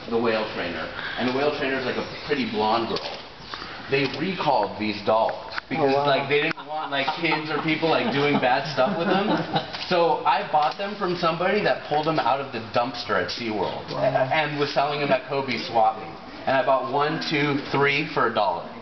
the whale trainer, and the whale trainer is like a pretty blonde girl. They recalled these dolls because like they didn't want like kids or people like doing bad stuff with them. So I bought them from somebody that pulled them out of the dumpster at SeaWorld and was selling them at Kobe's swap meet. And I bought 1, 2, 3 for $1.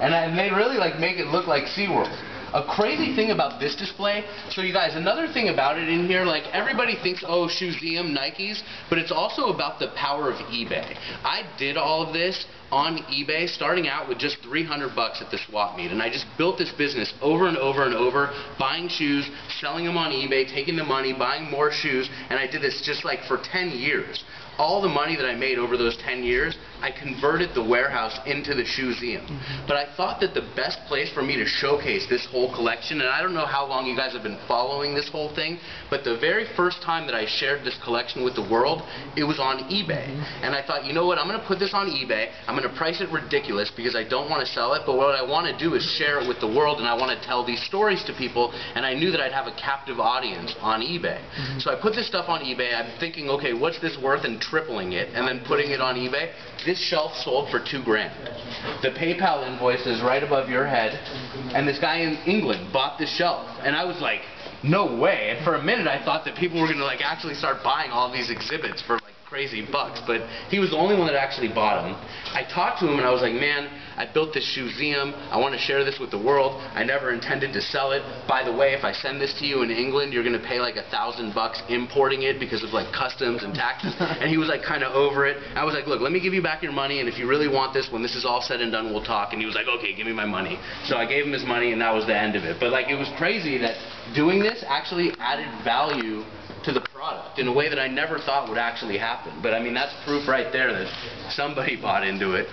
And they really like make it look like SeaWorld. A crazy thing about this display, so you guys, another thing about it in here, like everybody thinks, oh, Shoeseum, Nikes, but it's also about the power of eBay. I did all of this on eBay, starting out with just $300 at the swap meet, and I just built this business over and over and over, buying shoes, selling them on eBay, taking the money, buying more shoes, and I did this just like for 10 years. All the money that I made over those 10 years, I converted the warehouse into the Shoeseum. But I thought that the best place for me to showcase this whole collection, and I don't know how long you guys have been following this whole thing, but the very first time that I shared this collection with the world, it was on eBay. And I thought, you know what, I'm going to put this on eBay, I'm going to price it ridiculous because I don't want to sell it, but what I want to do is share it with the world, and I want to tell these stories to people, and I knew that I'd have a captive audience on eBay. So I put this stuff on eBay, I'm thinking, okay, what's this worth, and tripling it and then putting it on eBay. This shelf sold for $2 grand. The PayPal invoice is right above your head, and this guy in England bought this shelf, and I was like, no way. And for a minute I thought that people were going to like actually start buying all these exhibits for like crazy bucks, but he was the only one that actually bought them. I talked to him and I was like, man, I built this Shoeseum, I want to share this with the world, I never intended to sell it. By the way, if I send this to you in England, you're going to pay like $1,000 importing it because of like customs and taxes. And he was like kind of over it. I was like, look, let me give you back your money, and if you really want this, when this is all said and done, we'll talk. And he was like, okay, give me my money. So I gave him his money, and that was the end of it. But like, it was crazy that doing this actually added value to the product in a way that I never thought would actually happen. But I mean, that's proof right there that somebody bought into it.